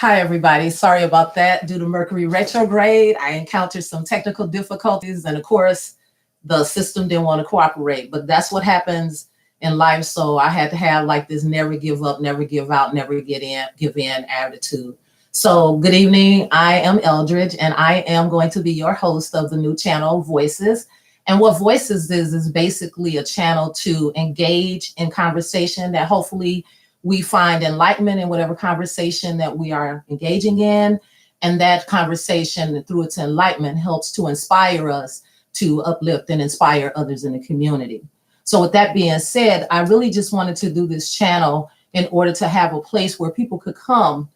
Hi, everybody. Sorry about that. Due to Mercury retrograde, I encountered some technical difficulties. And of course, the system didn't want to cooperate. But that's what happens in life. So I had to have like this never give up, never give out, never give in attitude. So good evening. I am Eldridge, and I am going to be your host of the new channel, Voices. And what Voices is basically a channel to engage in conversation that hopefully we find enlightenment in whatever conversation that we are engaging in. And that conversation, through its enlightenment, helps to inspire us to uplift and inspire others in the community. So with that being said, I really just wanted to do this channel in order to have a place where people could come,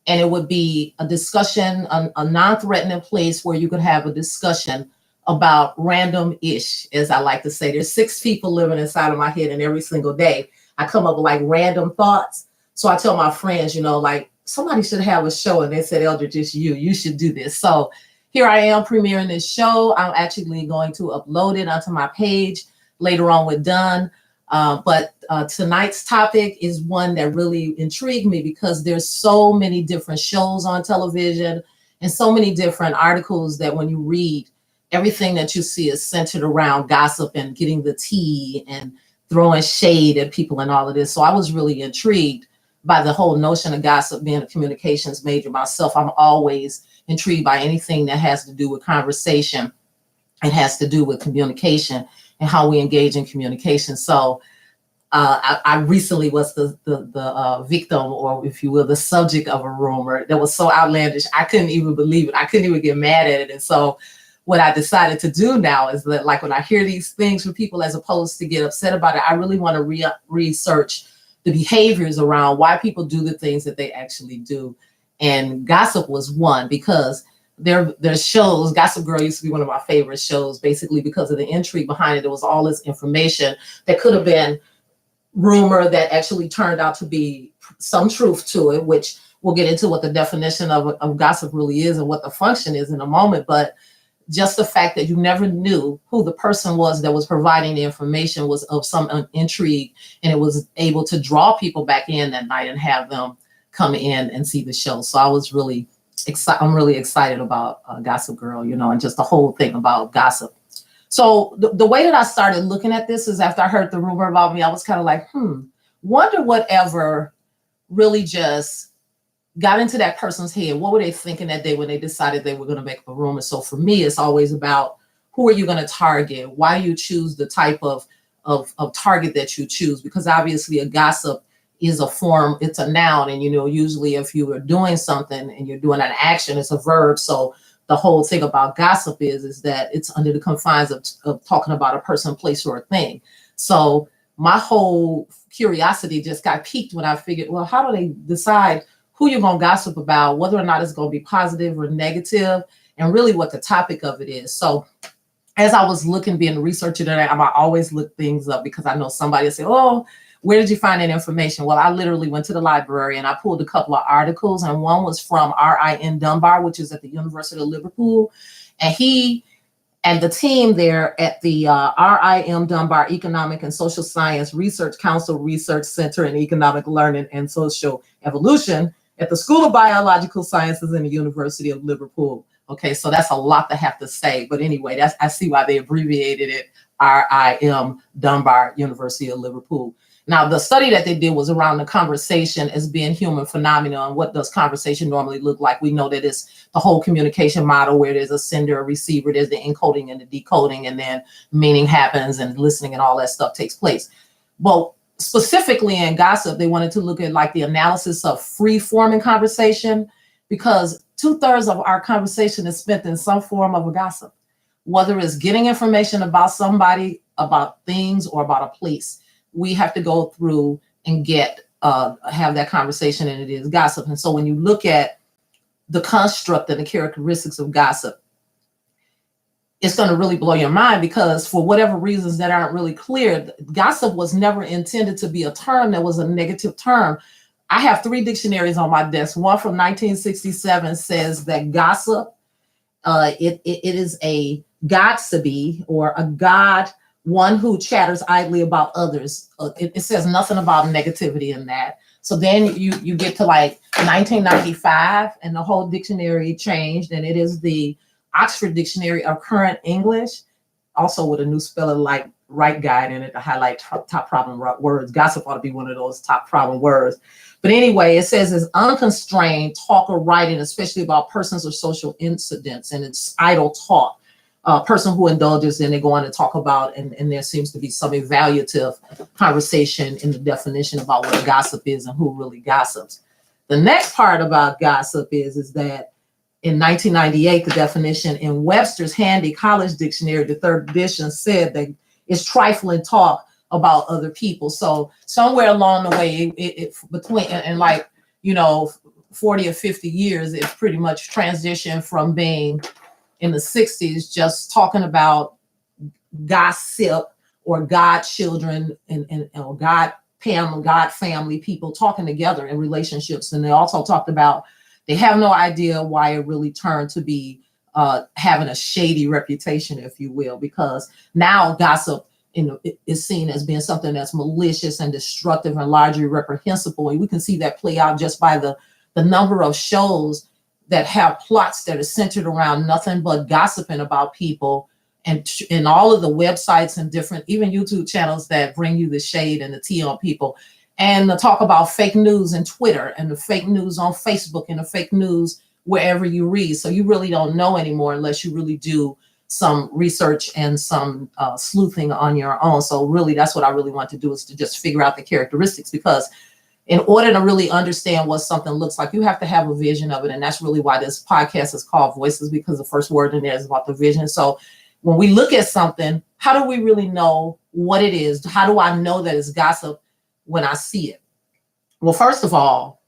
and it would be a discussion, a non-threatening place where you could have a discussion about random-ish, as I like to say. There's 6 people living inside of my head, and every single day I come up with like random thoughts. So I tell my friends, you know, like somebody should have a show, and they said, Eldridge, it's you should do this. So here I am premiering this show. I'm actually going to upload it onto my page later on when done. But tonight's topic is one that really intrigued me because there's so many different shows on television and so many different articles that when you read, everything that you see is centered around gossip and getting the tea and throwing shade at people and all of this. So I was really intrigued by the whole notion of gossip. Being a communications major myself, I'm always intrigued by anything that has to do with conversation and has to do with communication and how we engage in communication. So I recently was the victim, or if you will, the subject of a rumor that was so outlandish, I couldn't even believe it. I couldn't even get mad at it. And so what I decided to do now is that, like, when I hear these things from people, as opposed to get upset about it, I really want to research the behaviors around why people do the things that they actually do. And gossip was one, because there's shows. Gossip Girl used to be one of my favorite shows, basically because of the intrigue behind it. There was all this information that could have been rumor that actually turned out to be some truth to it, which we'll get into what the definition of gossip really is and what the function is in a moment. But just the fact that you never knew who the person was that was providing the information was of some intrigue, and it was able to draw people back in that night and have them come in and see the show. So I was really excited. I'm really excited about Gossip Girl, you know, and just the whole thing about gossip. So the way that I started looking at this is after I heard the rumor about me, I was kind of like, wonder whatever really just got into that person's head. What were they thinking that day when they decided they were going to make a rumor? So for me, it's always about, who are you going to target? Why do you choose the type of target that you choose? Because obviously a gossip is a form, it's a noun. And, you know, usually if you are doing something and you're doing an action, it's a verb. So the whole thing about gossip is that it's under the confines of talking about a person, place, or a thing. So my whole curiosity just got piqued when I figured, well, how do they decide who you're going to gossip about, whether or not it's going to be positive or negative, and really what the topic of it is. So as I was looking, being a researcher today, I always look things up because I know somebody will say, oh, where did you find that information? Well, I literally went to the library and I pulled a couple of articles, and one was from R.I.N. Dunbar, which is at the University of Liverpool. And he and the team there at the R.I.M. Dunbar Economic and Social Science Research Council Research Center in Economic Learning and Social Evolution at the School of Biological Sciences in the University of Liverpool. Okay, so that's a lot to have to say. But anyway, I see why they abbreviated it R.I.M. Dunbar, University of Liverpool. Now, the study that they did was around the conversation as being human phenomenon. What does conversation normally look like? We know that it's the whole communication model where there's a sender, a receiver, there's the encoding and the decoding, and then meaning happens and listening and all that stuff takes place. Well, specifically in gossip, they wanted to look at like the analysis of free-forming conversation, because 2/3 of our conversation is spent in some form of a gossip, whether it's getting information about somebody, about things, or about a place. We have to go through and have that conversation, and it is gossip. And so when you look at the construct and the characteristics of gossip, it's going to really blow your mind, because for whatever reasons that aren't really clear, gossip was never intended to be a term that was a negative term. I have 3 dictionaries on my desk. One from 1967 says that gossip, it is a gossipy or a god one who chatters idly about others. It says nothing about negativity in that. So then you get to like 1995 and the whole dictionary changed, and it is the Oxford Dictionary of Current English, also with a new speller like right guide in it to highlight top problem words. Gossip ought to be one of those top problem words. But anyway, it says it's unconstrained talk or writing, especially about persons or social incidents, and it's idle talk. A person who indulges in it, go on to talk about, and there seems to be some evaluative conversation in the definition about what gossip is and who really gossips. The next part about gossip is that in 1998, the definition in Webster's Handy College Dictionary, the third edition, said that it's trifling talk about other people. So somewhere along the way, it between and like, 40 or 50 years, it pretty much transitioned from being in the 60s just talking about gossip or godchildren and God family people talking together in relationships. And they also talked about they have no idea why it really turned to be having a shady reputation, if you will, because now gossip is seen as being something that's malicious and destructive and largely reprehensible. And we can see that play out just by the number of shows that have plots that are centered around nothing but gossiping about people, and all of the websites and different, even YouTube channels that bring you the shade and the tea on people, and the talk about fake news and Twitter and the fake news on Facebook and the fake news wherever you read. So you really don't know anymore unless you really do some research and some sleuthing on your own. So really, that's what I really want to do, is to just figure out the characteristics, because in order to really understand what something looks like, you have to have a vision of it. And that's really why this podcast is called Voices, because the first word in there is about the vision. So when we look at something, how do we really know what it is? How do I know that it's gossip when I see it? Well, first of all,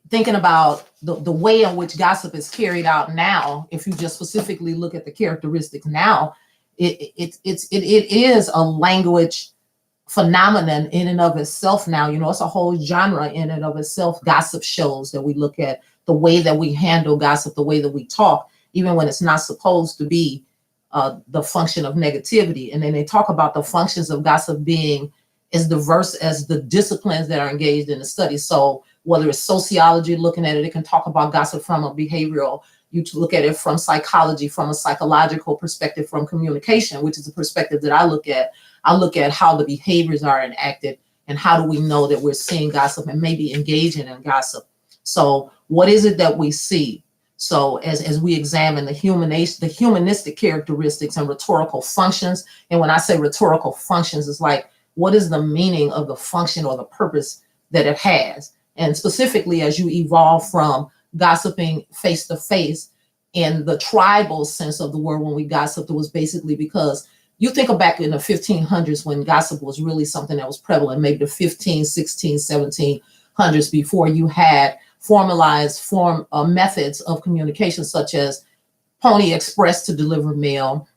thinking about the way in which gossip is carried out now, if you just specifically look at the characteristics now, it is a language phenomenon in and of itself now. It's a whole genre in and of itself. Gossip shows that we look at, the way that we handle gossip, the way that we talk, even when it's not supposed to be the function of negativity. And then they talk about the functions of gossip being as diverse as the disciplines that are engaged in the study. So whether it's sociology, looking at it, it can talk about gossip from a behavioral, you look at it from psychology, from a psychological perspective, from communication, which is a perspective that I look at. I look at how the behaviors are enacted and how do we know that we're seeing gossip and maybe engaging in gossip. So what is it that we see? So as we examine the humanistic characteristics and rhetorical functions, and when I say rhetorical functions, it's like, what is the meaning of the function or the purpose that it has? And specifically, as you evolve from gossiping face to face, in the tribal sense of the word, when we gossiped, it was basically because you think back in the 1500s when gossip was really something that was prevalent, maybe the 15, 16, 1700s, before you had formalized methods of communication, such as Pony Express to deliver mail.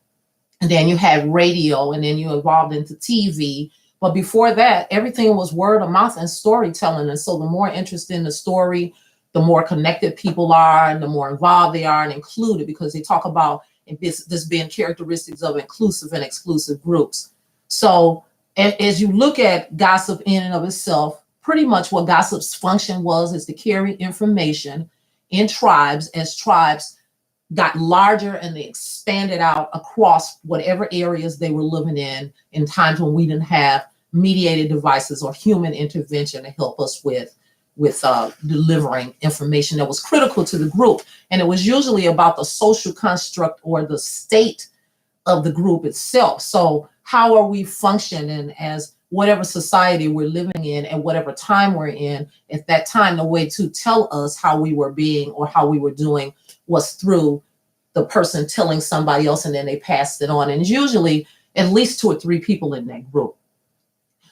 And then you had radio, and then you evolved into TV. But before that, everything was word of mouth and storytelling. And so the more interest in the story, the more connected people are and the more involved they are and included, because they talk about this being characteristics of inclusive and exclusive groups. So as you look at gossip in and of itself, pretty much what gossip's function is to carry information in tribes as tribes got larger and they expanded out across whatever areas they were living in times when we didn't have mediated devices or human intervention to help us with delivering information that was critical to the group. And it was usually about the social construct or the state of the group itself. So how are we functioning as whatever society we're living in and whatever time we're in at that time? The way to tell us how we were being or how we were doing was through the person telling somebody else, and then they passed it on. And it's usually at least 2 or 3 people in that group.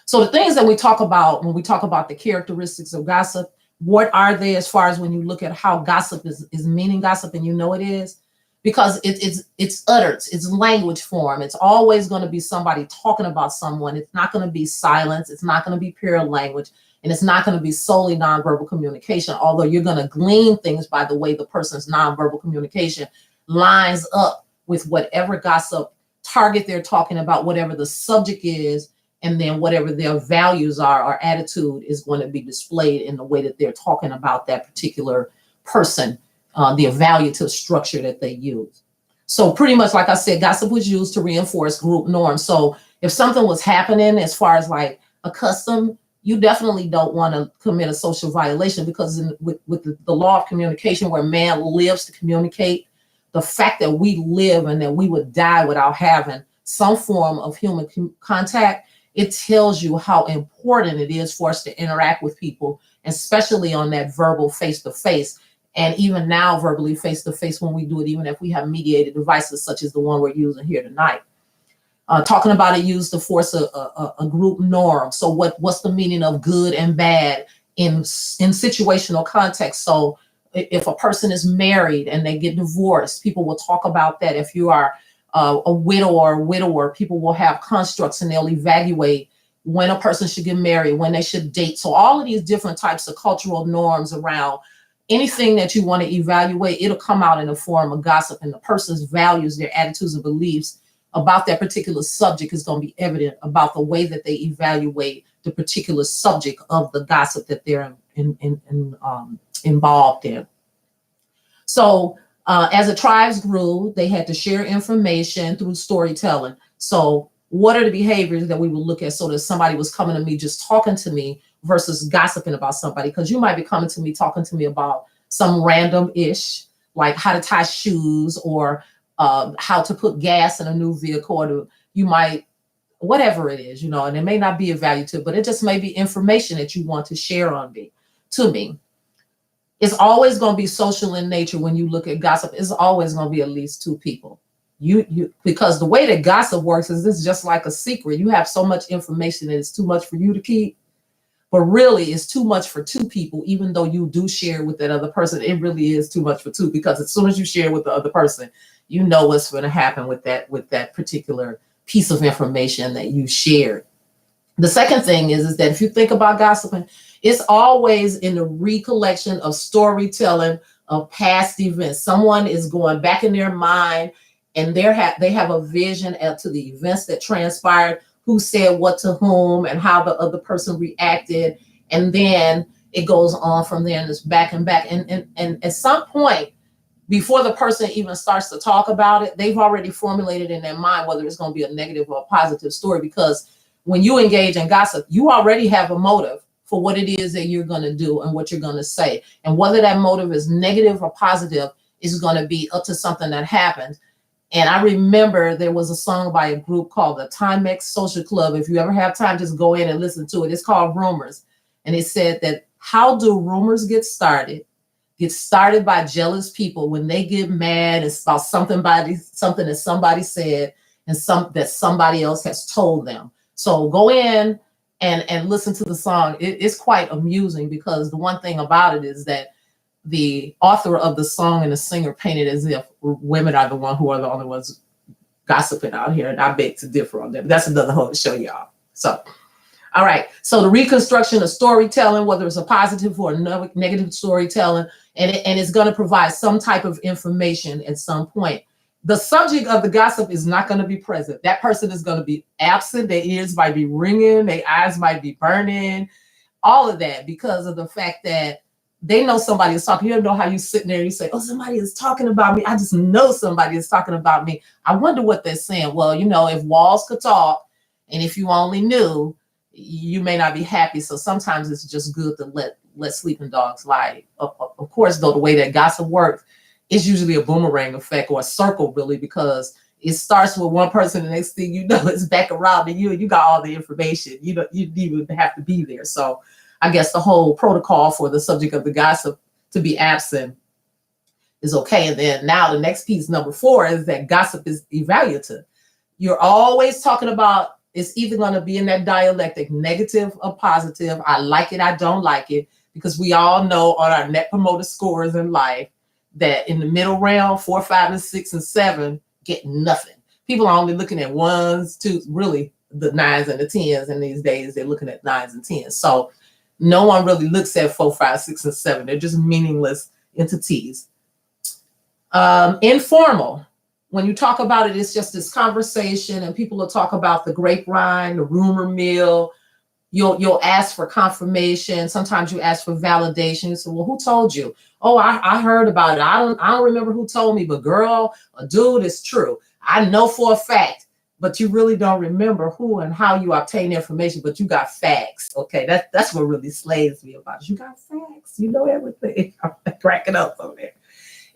So the things that we talk about when we talk about the characteristics of gossip, what are they as far as when you look at how gossip is meaning gossip, and it is? Because it's uttered, it's language form. It's always going to be somebody talking about someone. It's not going to be silence. It's not going to be pure language. And it's not going to be solely nonverbal communication, although you're going to glean things by the way the person's nonverbal communication lines up with whatever gossip target they're talking about, whatever the subject is, and then whatever their values are or attitude is going to be displayed in the way that they're talking about that particular person, the evaluative structure that they use. So pretty much, like I said, gossip was used to reinforce group norms. So if something was happening as far as like a custom, you definitely don't want to commit a social violation, because with the law of communication, where man lives to communicate, the fact that we live and that we would die without having some form of human contact, it tells you how important it is for us to interact with people, especially on that verbal face-to-face. And even now, verbally face-to-face when we do it, even if we have mediated devices such as the one we're using here tonight. Talking about it used to force a group norm. So what's the meaning of good and bad in situational context? So if a person is married and they get divorced, people will talk about that. If you are a widow or a widower, people will have constructs and they'll evaluate when a person should get married, when they should date. So all of these different types of cultural norms around anything that you want to evaluate, it'll come out in the form of gossip, and the person's values, their attitudes and beliefs about that particular subject is going to be evident about the way that they evaluate the particular subject of the gossip that they're involved in. So as the tribes grew, they had to share information through storytelling. So what are the behaviors that we would look at so that somebody was coming to me just talking to me versus gossiping about somebody? Because you might be coming to me talking to me about some random-ish, like how to tie shoes, or how to put gas in a new vehicle, or you might, whatever it is, and it may not be evaluative, but it just may be information that you want to share to me. It's always going to be social in nature. When you look at gossip, it's always going to be at least two people. Because the way that gossip works is it's just like a secret. You have so much information that it's too much for you to keep, but really it's too much for two people. Even though you do share with that other person, it really is too much for two, because as soon as you share with the other person, you know what's going to happen with that particular piece of information that you shared. The second thing is that if you think about gossiping, it's always in the recollection of storytelling of past events. Someone is going back in their mind, and they have a vision as to the events that transpired, who said what to whom, and how the other person reacted. And then it goes on from there, and it's back and back. And at some point, before the person even starts to talk about it, they've already formulated in their mind whether it's going to be a negative or a positive story. Because when you engage in gossip, you already have a motive for what it is that you're going to do and what you're going to say. And whether that motive is negative or positive is going to be up to something that happened. And I remember there was a song by a group called the Timex Social Club. If you ever have time, just go in and listen to it. It's called Rumors. And it said that, how do rumors get started? Get started by jealous people when they get mad about something that somebody said and that somebody else has told them. So go in and listen to the song. It's quite amusing, because the one thing about it is that the author of the song and the singer painted as if women are the only ones gossiping out here, and I beg to differ on that. That's another whole show, y'all. So, all right. So the reconstruction of storytelling, whether it's a positive or a negative storytelling, and it's going to provide some type of information at some point. The subject of the gossip is not going to be present. That person is going to be absent. Their ears might be ringing. Their eyes might be burning. All of that because of the fact that they know somebody is talking. You don't know how you sitting there and you say, oh, somebody is talking about me. I just know somebody is talking about me. I wonder what they're saying. Well, if walls could talk, and if you only knew, you may not be happy. So sometimes it's just good to let sleeping dogs lie. Of course, though, the way that gossip works, it's usually a boomerang effect, or a circle, really, because it starts with one person, the next thing you know, it's back around to you, and you got all the information. You didn't even have to be there. So I guess the whole protocol for the subject of the gossip to be absent is okay. And then now the next piece, number 4, is that gossip is evaluative. You're always talking about, it's either going to be in that dialectic, negative or positive. I like it, I don't like it, because we all know on our net promoter scores in life that in the middle round, 4, 5, and 6, and 7 get nothing. People are only looking at 1s, 2s, really the 9s and the 10s. And these days they're looking at 9s and 10s. So no one really looks at 4, 5, 6, and 7. They're just meaningless entities. Informal. when you talk about it, it's just this conversation, and people will talk about the grapevine, the rumor mill. You'll ask for confirmation. Sometimes you ask for validation. You say, well, who told you? Oh, I heard about it. I don't remember who told me, but girl, a dude, it's true. I know for a fact, but you really don't remember who and how you obtained information, but you got facts. Okay, that's what really slays me about it. You got facts. You know everything. I'm cracking up over there.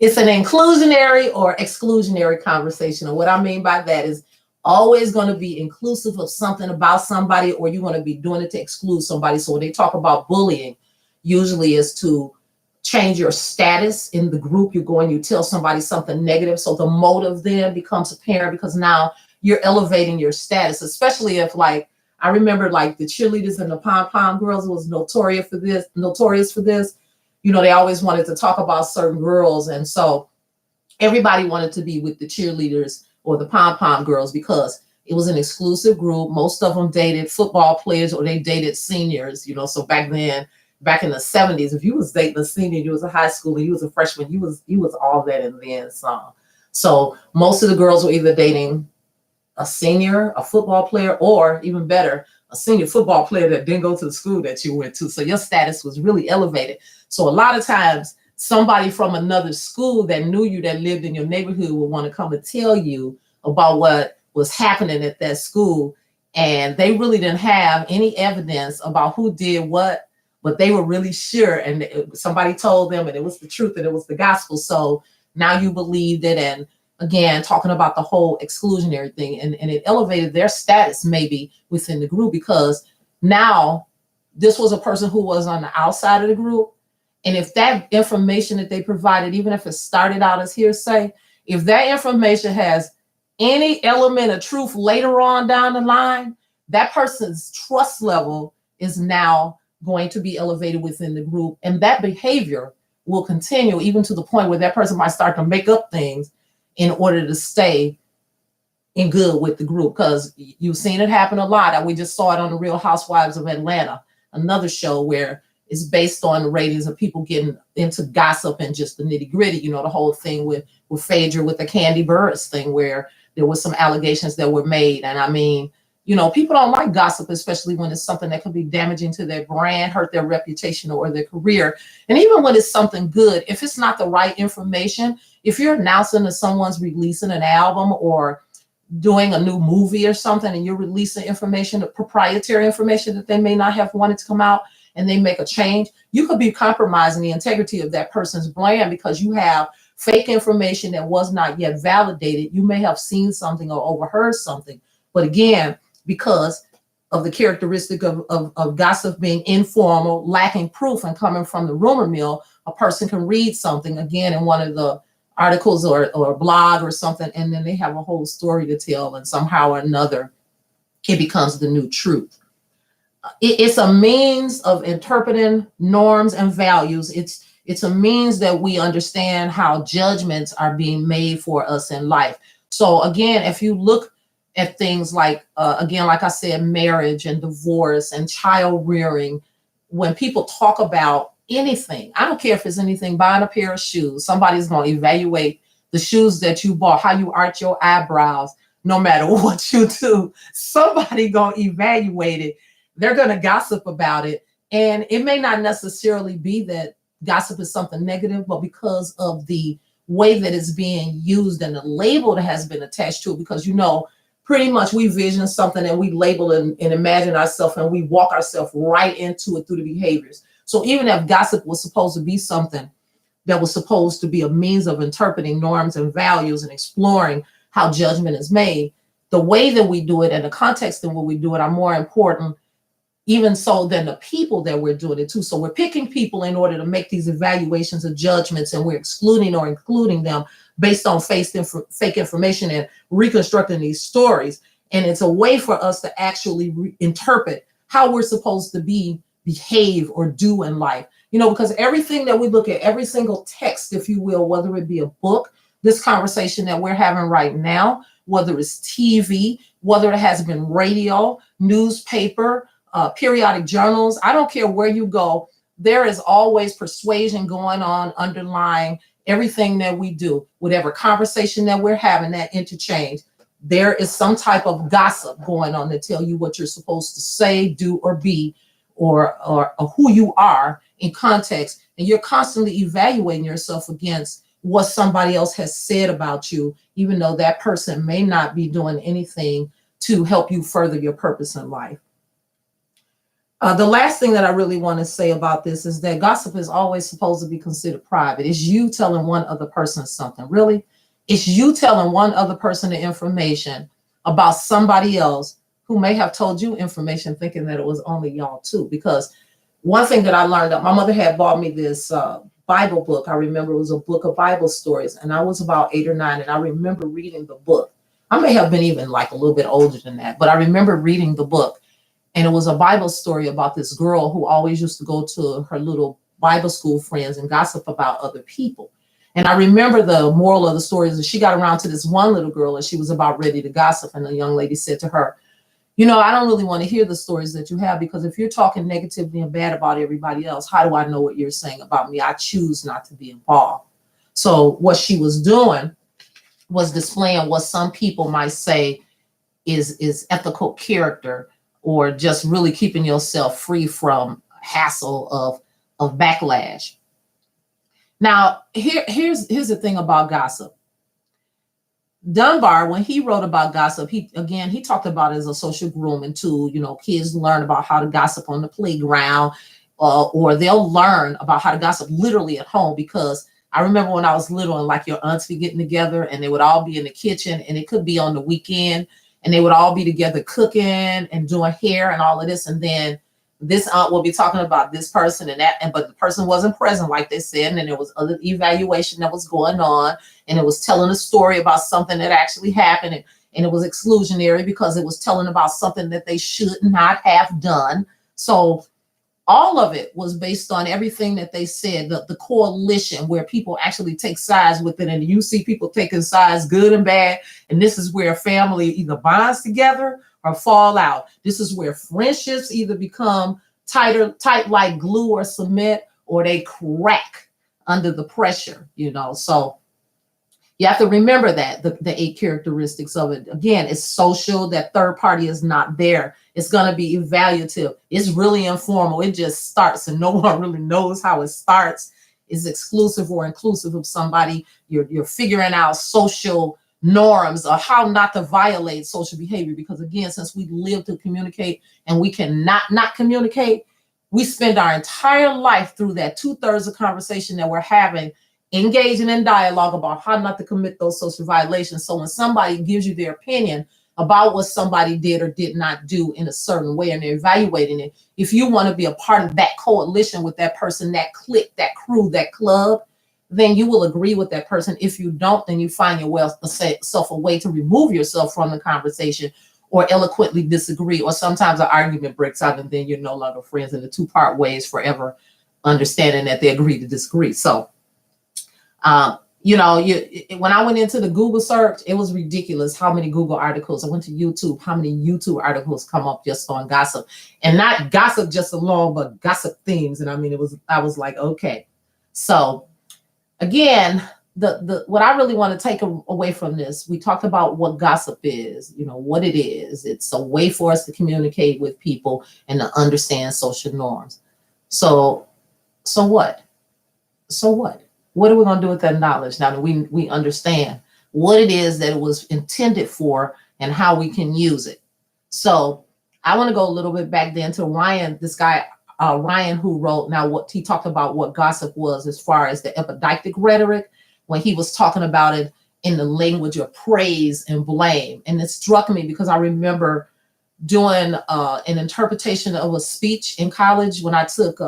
It's an inclusionary or exclusionary conversation. And what I mean by that is always going to be inclusive of something about somebody, or you're going to be doing it to exclude somebody. So when they talk about bullying, usually is to change your status in the group. You go and you tell somebody something negative. So the motive then becomes apparent, because now you're elevating your status, especially if, like, I remember like the cheerleaders and the pom-pom girls was notorious for this. You know, they always wanted to talk about certain girls. And so everybody wanted to be with the cheerleaders or the pom-pom girls because it was an exclusive group. Most of them dated football players, or they dated seniors, you know. So back then, back in the 70s, if you was dating a senior, you was a high schooler, you was a freshman, you was all that and then some. So most of the girls were either dating a senior, a football player, or even better, a senior football player that didn't go to the school that you went to. So your status was really elevated. So a lot of times somebody from another school that knew you, that lived in your neighborhood, would want to come and tell you about what was happening at that school. And they really didn't have any evidence about who did what, but they were really sure. And somebody told them, and it was the truth, and it was the gospel. So now you believed it. And again, talking about the whole exclusionary thing, and it elevated their status maybe within the group, because now this was a person who was on the outside of the group. And if that information that they provided, even if it started out as hearsay, if that information has any element of truth later on down the line, that person's trust level is now going to be elevated within the group. And that behavior will continue even to the point where that person might start to make up things in order to stay in good with the group. Because you've seen it happen a lot. And we just saw it on the Real Housewives of Atlanta, another show where it's based on the ratings of people getting into gossip and just the nitty gritty. You know, the whole thing with Phaedra, with the Candy Burris thing, where there was some allegations that were made. And I mean, you know, people don't like gossip, especially when it's something that could be damaging to their brand, hurt their reputation or their career. And even when it's something good, if it's not the right information, if you're announcing that someone's releasing an album or doing a new movie or something, and you're releasing information, proprietary information that they may not have wanted to come out, and they make a change, you could be compromising the integrity of that person's brand because you have fake information that was not yet validated. You may have seen something or overheard something. But again, because of the characteristic of gossip being informal, lacking proof, and coming from the rumor mill, a person can read something again in one of the articles or a blog or something, and then they have a whole story to tell, and somehow or another it becomes the new truth. It's a means of interpreting norms and values. It's a means that we understand how judgments are being made for us in life. So again, if you look at things like, again, like I said, marriage and divorce and child rearing, when people talk about anything, I don't care if it's anything, buying a pair of shoes, somebody's going to evaluate the shoes that you bought, how you arch your eyebrows, no matter what you do, somebody going to evaluate it. They're going to gossip about it. And it may not necessarily be that gossip is something negative, but because of the way that it's being used and the label that has been attached to it, because, you know, pretty much we vision something and we label and imagine ourselves, and we walk ourselves right into it through the behaviors. So even if gossip was supposed to be something that was supposed to be a means of interpreting norms and values and exploring how judgment is made, the way that we do it and the context in which we do it are more important, even so, than the people that we're doing it to. So we're picking people in order to make these evaluations of judgments, and we're excluding or including them based on fake information and reconstructing these stories. And it's a way for us to actually interpret how we're supposed to behave or do in life. You know, because everything that we look at, every single text, if you will, whether it be a book, this conversation that we're having right now, whether it's TV, whether it has been radio, newspaper, periodic journals, I don't care where you go, there is always persuasion going on underlying everything that we do, whatever conversation that we're having, that interchange, there is some type of gossip going on to tell you what you're supposed to say, do, or be, or who you are in context. And you're constantly evaluating yourself against what somebody else has said about you, even though that person may not be doing anything to help you further your purpose in life. The last thing that I really want to say about this is that gossip is always supposed to be considered private. It's you telling one other person something. Really, it's you telling one other person the information about somebody else who may have told you information thinking that it was only y'all too. Because one thing that I learned, my mother had bought me this Bible book. I remember it was a book of Bible stories, and I was about 8 or 9, and I remember reading the book. I may have been even like a little bit older than that, but I remember reading the book. And it was a Bible story about this girl who always used to go to her little Bible school friends and gossip about other people. And I remember the moral of the story is that she got around to this one little girl and she was about ready to gossip. And the young lady said to her, you know, I don't really want to hear the stories that you have, because if you're talking negatively and bad about everybody else, how do I know what you're saying about me? I choose not to be involved. So what she was doing was displaying what some people might say is ethical character, or just really keeping yourself free from hassle of backlash. Now, here's the thing about gossip. Dunbar, when he wrote about gossip, he talked about it as a social grooming tool. You know, kids learn about how to gossip on the playground, or they'll learn about how to gossip literally at home. Because I remember when I was little and like your aunts be getting together and they would all be in the kitchen, and it could be on the weekend, and they would all be together cooking and doing hair and all of this. And then this aunt will be talking about this person and that, but the person wasn't present, like they said. And then there was other evaluation that was going on, and it was telling a story about something that actually happened. And it was exclusionary because it was telling about something that they should not have done. So all of it was based on everything that they said, the coalition, where people actually take sides with it. And you see people taking sides, good and bad. And this is where family either bonds together or fall out. This is where friendships either become tight like glue or cement, or they crack under the pressure, you know. So you have to remember that the 8 characteristics of it. Again, it's social. That third party is not there. It's going to be evaluative. It's really informal. It just starts and no one really knows how it starts. Is exclusive or inclusive of somebody. You're figuring out social norms or how not to violate social behavior. Because again, since we live to communicate and we cannot not communicate, we spend our entire life through that 2/3 of conversation that we're having, engaging in dialogue about how not to commit those social violations. So when somebody gives you their opinion about what somebody did or did not do in a certain way, and they're evaluating it, if you want to be a part of that coalition with that person, that clique, that crew, that club, then you will agree with that person. If you don't, then you find yourself a way to remove yourself from the conversation, or eloquently disagree, or sometimes an argument breaks out and then you're no longer friends, and the two part ways forever, understanding that they agree to disagree. So you know, when I went into the Google search, it was ridiculous how many Google articles. I went to YouTube, how many YouTube articles come up just on gossip, and not gossip just alone, but gossip themes. And I mean, I was like, okay. So again, what I really want to take away from this, we talked about what gossip is, you know, what it is. It's a way for us to communicate with people and to understand social norms. So what? What are we going to do with that knowledge now that we understand what it is that it was intended for and how we can use it? So I want to go a little bit back then to Ryan, this guy, Ryan, who wrote, now what he talked about what gossip was as far as the epidictic rhetoric, when he was talking about it in the language of praise and blame. And it struck me because I remember doing an interpretation of a speech in college when I took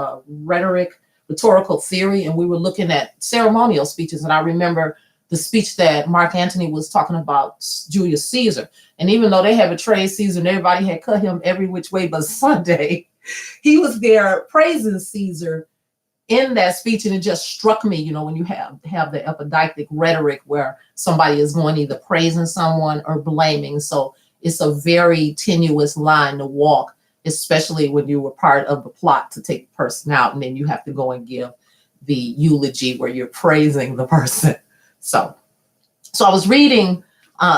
rhetorical theory, and we were looking at ceremonial speeches. And I remember the speech that Mark Antony was talking about Julius Caesar. And even though they had betrayed Caesar and everybody had cut him every which way but Sunday, he was there praising Caesar in that speech. And it just struck me, you know, when you have the epidictic rhetoric where somebody is going either praising someone or blaming. So it's a very tenuous line to walk, especially when you were part of the plot to take the person out, and then you have to go and give the eulogy where you're praising the person. So I was reading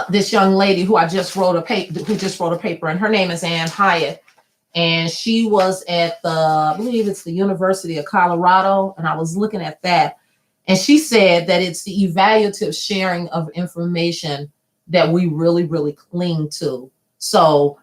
this young lady who wrote a paper, and her name is Ann Hyatt. And she was at I believe it's the University of Colorado. And I was looking at that. And she said that it's the evaluative sharing of information that we really, really cling to. So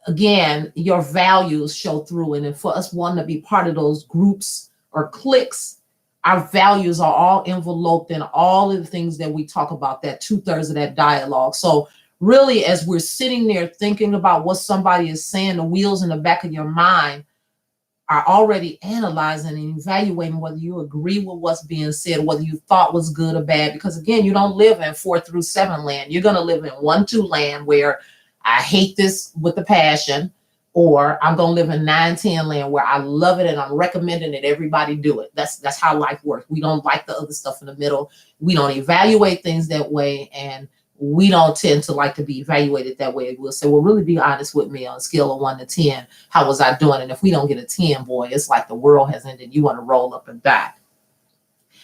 again, your values show through. And for us wanting to be part of those groups or cliques, our values are all enveloped in all of the things that we talk about, that 2/3 of that dialogue. So really, as we're sitting there thinking about what somebody is saying, the wheels in the back of your mind are already analyzing and evaluating whether you agree with what's being said, whether you thought was good or bad. Because again, you don't live in 4 through 7 land. You're going to live in 1, 2 land where I hate this with a passion, or I'm going to live in 9, 10 land where I love it and I'm recommending that everybody do it. That's how life works. We don't like the other stuff in the middle. We don't evaluate things that way, and we don't tend to like to be evaluated that way. We'll say, well, really be honest with me on a scale of 1 to 10. How was I doing? And if we don't get a 10, boy, it's like the world has ended. You want to roll up and die.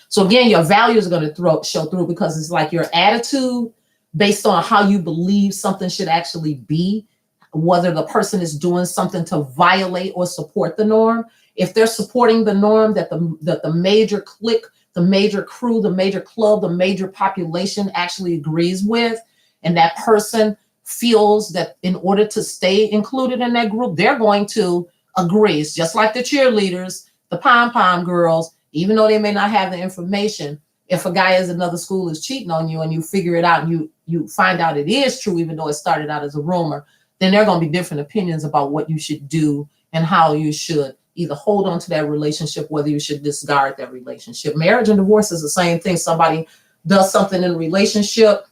So again, your values are going to show through, because it's like your attitude based on how you believe something should actually be, whether the person is doing something to violate or support the norm. If they're supporting the norm that the major clique, the major crew, the major club, the major population actually agrees with, and that person feels that in order to stay included in that group, they're going to agree. It's just like the cheerleaders, the pom-pom girls, even though they may not have the information. If a guy at another school is cheating on you and you figure it out and you find out it is true, even though it started out as a rumor, then there are going to be different opinions about what you should do and how you should either hold on to that relationship, whether you should discard that relationship. Marriage and divorce is the same thing. Somebody does something in a relationship,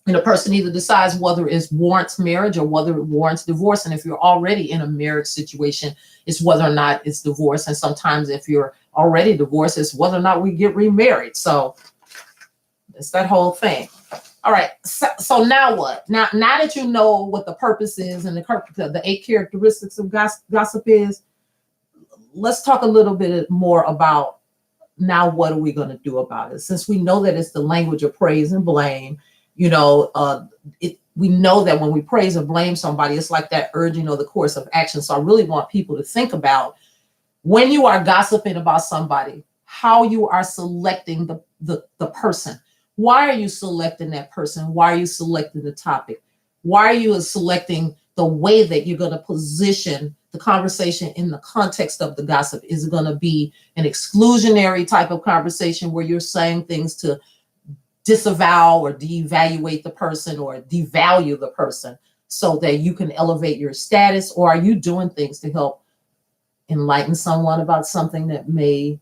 and a person either decides whether it warrants marriage or whether it warrants divorce. And if you're already in a marriage situation, it's whether or not it's divorce. And sometimes if you're already divorced, it's whether or not we get remarried. So it's that whole thing. All right. So now what? Now that you know what the purpose is and the 8 characteristics of gossip is, let's talk a little bit more about now what are we going to do about it? Since we know that it's the language of praise and blame, we know that when we praise or blame somebody, it's like that urging or the course of action. So I really want people to think about, when you are gossiping about somebody, how you are selecting the person. Why are you selecting that person? Why are you selecting the topic? Why are you selecting the way that you're going to position the conversation in the context of the gossip? Is it going to be an exclusionary type of conversation where you're saying things to disavow or devaluate the person or devalue the person so that you can elevate your status? Or are you doing things to help enlighten someone about something that may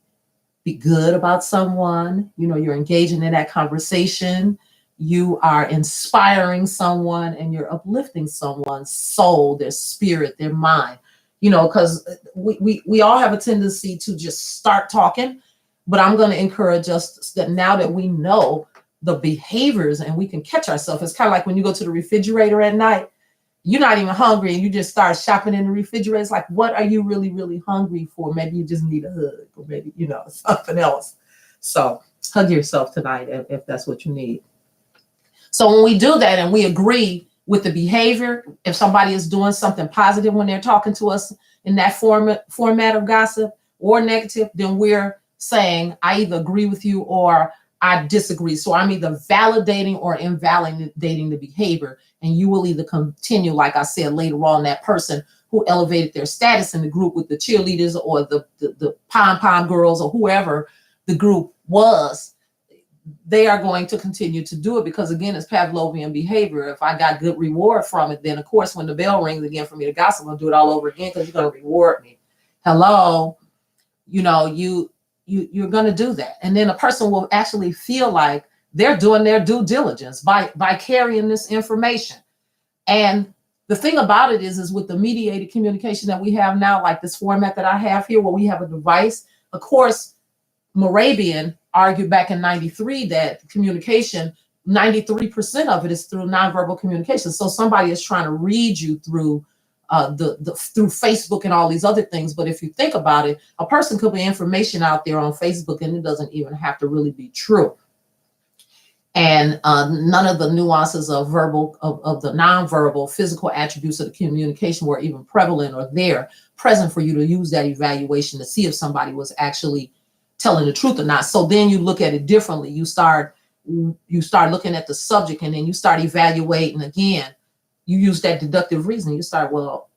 be good about someone? You're engaging in that conversation. You are inspiring someone and you're uplifting someone's soul, their spirit, their mind. Because we all have a tendency to just start talking, but I'm going to encourage us that now that we know the behaviors and we can catch ourselves. It's kind of like when you go to the refrigerator at night, you're not even hungry and you just start shopping in the refrigerator. It's like, what are you really, really hungry for? Maybe you just need a hug, or maybe, something else. So hug yourself tonight if that's what you need. So when we do that and we agree with the behavior, if somebody is doing something positive when they're talking to us in that format of gossip, or negative, then we're saying, I either agree with you or I disagree. So I'm either validating or invalidating the behavior. And you will either continue, like I said, later on, that person who elevated their status in the group with the cheerleaders or the pom-pom girls or whoever the group was, they are going to continue to do it because, again, it's Pavlovian behavior. If I got good reward from it, then, of course, when the bell rings again for me to gossip, I'll do it all over again because you're going to reward me. Hello, you're going to do that. And then a person will actually feel like they're doing their due diligence by carrying this information. And the thing about it is with the mediated communication that we have now, like this format that I have here, where we have a device. Of course, Morabian argued back in 93 that communication, 93% of it is through nonverbal communication. So somebody is trying to read you through through Facebook and all these other things. But if you think about it, a person could be information out there on Facebook and it doesn't even have to really be true. And none of the nuances of of the nonverbal physical attributes of the communication were even prevalent or there present for you to use that evaluation to see if somebody was actually telling the truth or not. So then you look at it differently. You start looking at the subject, and then you start evaluating again. You use that deductive reasoning. You start, well,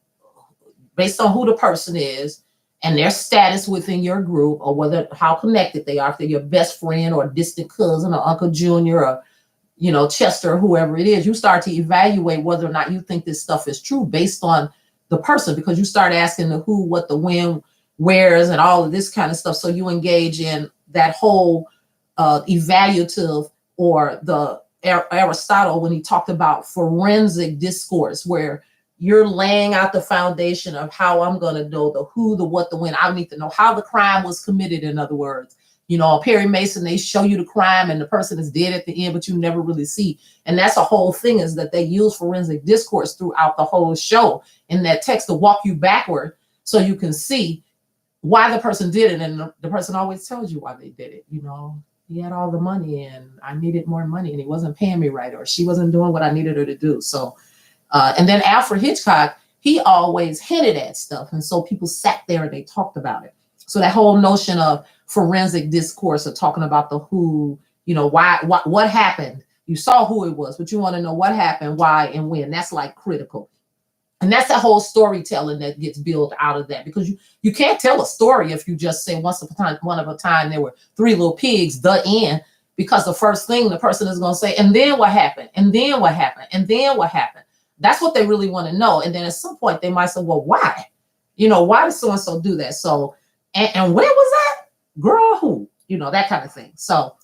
based on who the person is and their status within your group, or whether how connected they are, if they're your best friend or distant cousin or Uncle Junior or, you know, Chester, or whoever it is, you start to evaluate whether or not you think this stuff is true based on the person, because you start asking the who, what, the when, where's, and all of this kind of stuff. So you engage in that whole evaluative, or the Aristotle, when he talked about forensic discourse, where you're laying out the foundation of how I'm going to know the who, the what, the when. I need to know how the crime was committed. In other words, you know, Perry Mason, they show you the crime and the person is dead at the end, but you never really see. And that's a whole thing, is that they use forensic discourse throughout the whole show in that text to walk you backward so you can see why the person did it. And the person always tells you why they did it. You know, he had all the money and I needed more money and he wasn't paying me right, or she wasn't doing what I needed her to do. So and then Alfred Hitchcock, he always hinted at stuff. And so people sat there and they talked about it. So that whole notion of forensic discourse, of talking about the who, you know, why, what happened. You saw who it was, but you want to know what happened, why, and when. That's like critical. And that's the whole storytelling that gets built out of that, because you can't tell a story if you just say once upon a time there were three little pigs, the end, because the first thing the person is going to say, and then what happened, and then what happened, and then what happened. That's what they really want to know. And then at some point they might say, well, why? You know, why did so-and-so do that? So, and when was that? Girl, who? You know, that kind of thing. So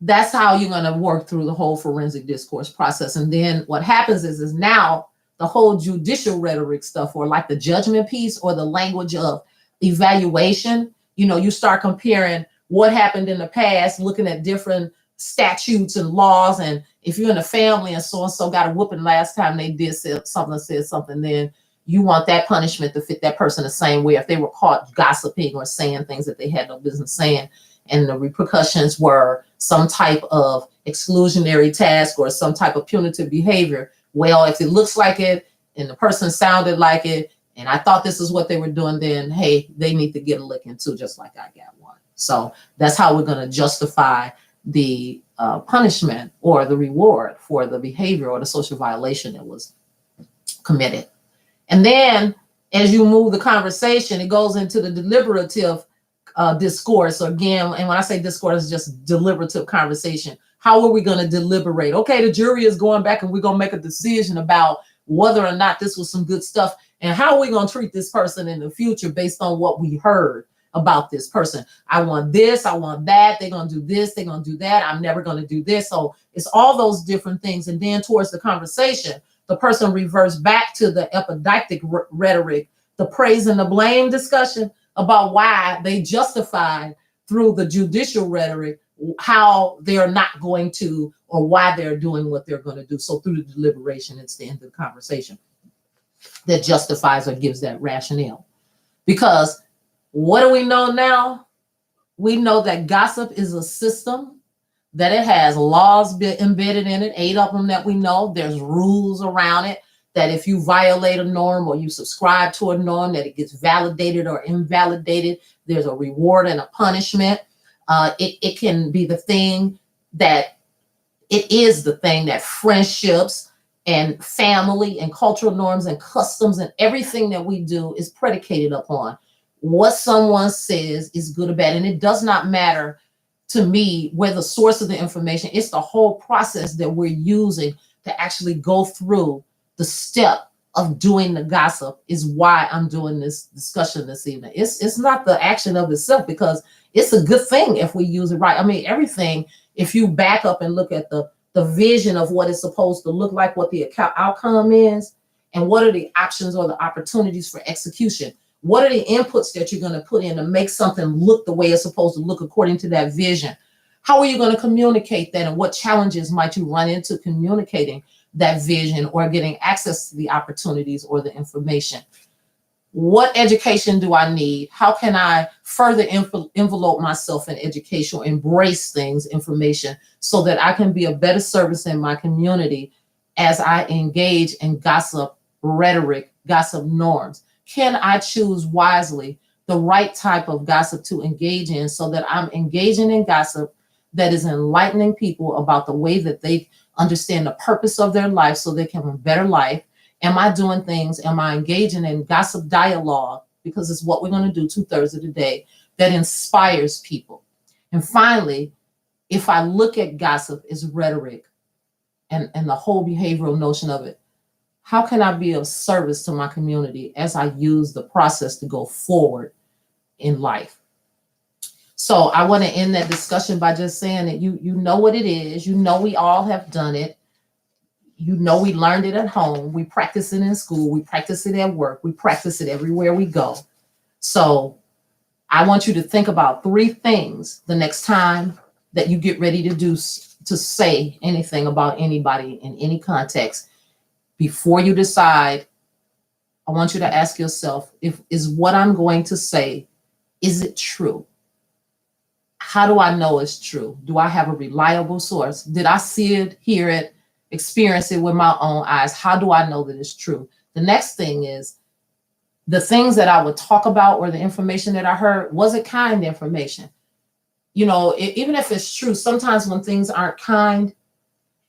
that's how you're going to work through the whole forensic discourse process. And then what happens is now the whole judicial rhetoric stuff, or like the judgment piece, or the language of evaluation, you know, you start comparing what happened in the past, looking at different statutes and laws. And if you're in a family and so-and-so got a whooping last time they did said something, then you want that punishment to fit that person the same way if they were caught gossiping or saying things that they had no business saying, and the repercussions were some type of exclusionary task or some type of punitive behavior. Well, if it looks like it and the person sounded like it and I thought this is what they were doing, then hey, they need to get a licking too, just like I got one. So that's how we're going to justify the punishment or the reward for the behavior or the social violation that was committed. And then as you move the conversation, it goes into the deliberative discourse again. And when I say discourse, it's just deliberative conversation. How are we going to deliberate? Okay, the jury is going back and we're going to make a decision about whether or not this was some good stuff. And how are we going to treat this person in the future based on what we heard about this person? I want this, I want that. They're going to do this, they're going to do that. I'm never going to do this. So it's all those different things. And then towards the conversation, the person reverts back to the epidictic rhetoric, the praise and the blame discussion about why they justified through the judicial rhetoric how they're not going to, or why they're doing what they're going to do. So through the deliberation, it's the end of the conversation that justifies or gives that rationale. Because what do we know now? We know that gossip is a system, that it has laws embedded in it, 8 of them that we know. There's rules around it, that if you violate a norm or you subscribe to a norm, that it gets validated or invalidated. There's a reward and a punishment. It can be the thing that, it is the thing that friendships and family and cultural norms and customs and everything that we do is predicated upon. What someone says is good or bad. And it does not matter to me where the source of the information, it's the whole process that we're using to actually go through the step of doing the gossip is why I'm doing this discussion this evening. It's not the action of itself, because it's a good thing if we use it right. I mean, everything, if you back up and look at the vision of what it's supposed to look like, what the outcome is, and what are the options or the opportunities for execution. What are the inputs that you're going to put in to make something look the way it's supposed to look according to that vision? How are you going to communicate that, and what challenges might you run into communicating that vision or getting access to the opportunities or the information. What education do I need? How can I further envelope myself in education, embrace things, information, so that I can be a better service in my community as I engage in gossip rhetoric, gossip norms? Can I choose wisely the right type of gossip to engage in so that I'm engaging in gossip that is enlightening people about the way that they understand the purpose of their life so they can have a better life? Am I doing things? Am I engaging in gossip dialogue? Because it's what we're going to do 2/3 of the day, that inspires people. And finally, if I look at gossip as rhetoric and the whole behavioral notion of it, how can I be of service to my community as I use the process to go forward in life? So I want to end that discussion by just saying that you know what it is. You know we all have done it. You know we learned it at home. We practice it in school. We practice it at work. We practice it everywhere we go. So I want you to think about 3 things the next time that you get ready to say anything about anybody in any context. Before you decide, I want you to ask yourself, is what I'm going to say, is it true? How do I know it's true? Do I have a reliable source? Did I see it, hear it, experience it with my own eyes? How do I know that it's true? The next thing is, the things that I would talk about or the information that I heard, was it kind information? You know, even if it's true, sometimes when things aren't kind,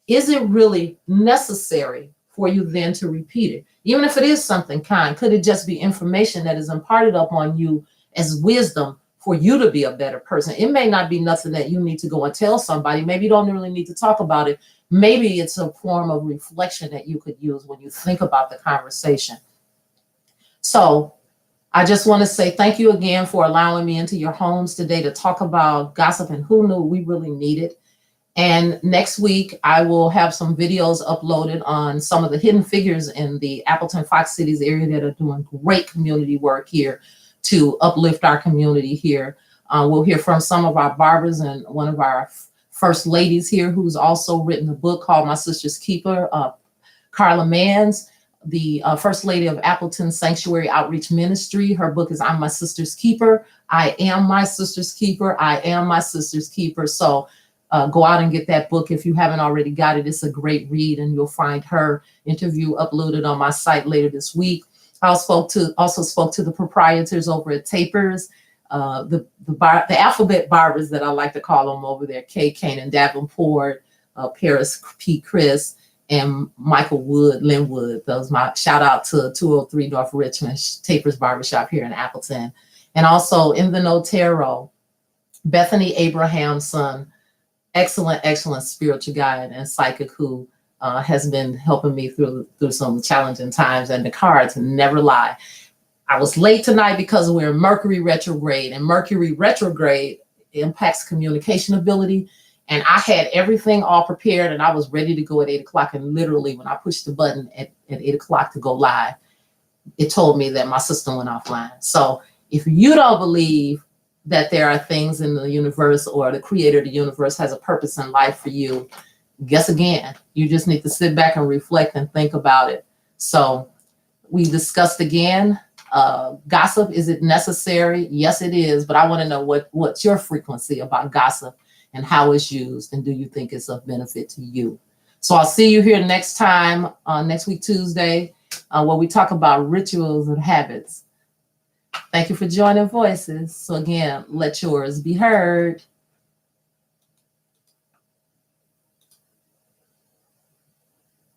is it really necessary for you then to repeat it? Even if it is something kind, could it just be information that is imparted upon you as wisdom for you to be a better person? It may not be nothing that you need to go and tell somebody. Maybe you don't really need to talk about it. Maybe it's a form of reflection that you could use when you think about the conversation. So I just want to say thank you again for allowing me into your homes today to talk about gossip, and who knew we really need it. And next week, I will have some videos uploaded on some of the hidden figures in the Appleton Fox Cities area that are doing great community work here to uplift our community here. We'll hear from some of our barbers and one of our first ladies here who's also written a book called My Sister's Keeper, Carla Manns, the First Lady of Appleton Sanctuary Outreach Ministry. Her book is I'm My Sister's Keeper. I am my sister's keeper. I am my sister's keeper. So go out and get that book if you haven't already got it. It's a great read, and you'll find her interview uploaded on my site later this week. I also spoke to the proprietors over at Tapers, the alphabet barbers that I like to call them over there, Kay Canaan Davenport, Paris P. Chris, and Michael Wood, Linwood. Those my shout out to 203 North Richmond Tapers Barbershop here in Appleton. And also in the Notero, Bethany Abrahamson, excellent spiritual guide and psychic who has been helping me through some challenging times, and the cards never lie. I was late tonight because we're in Mercury retrograde, and Mercury retrograde impacts communication ability. And I had everything all prepared, and I was ready to go at 8 o'clock. And literally, when I pushed the button at 8 o'clock to go live, it told me that my system went offline. So if you don't believe that there are things in the universe, or the creator of the universe has a purpose in life for you, guess again. You just need to sit back and reflect and think about it. So we discussed again, gossip, is it necessary? Yes, it is. But I want to know what's your frequency about gossip and how it's used, and do you think it's of benefit to you? So I'll see you here next time, next week, Tuesday, where we talk about rituals and habits. Thank you for joining Voices. So again, let yours be heard.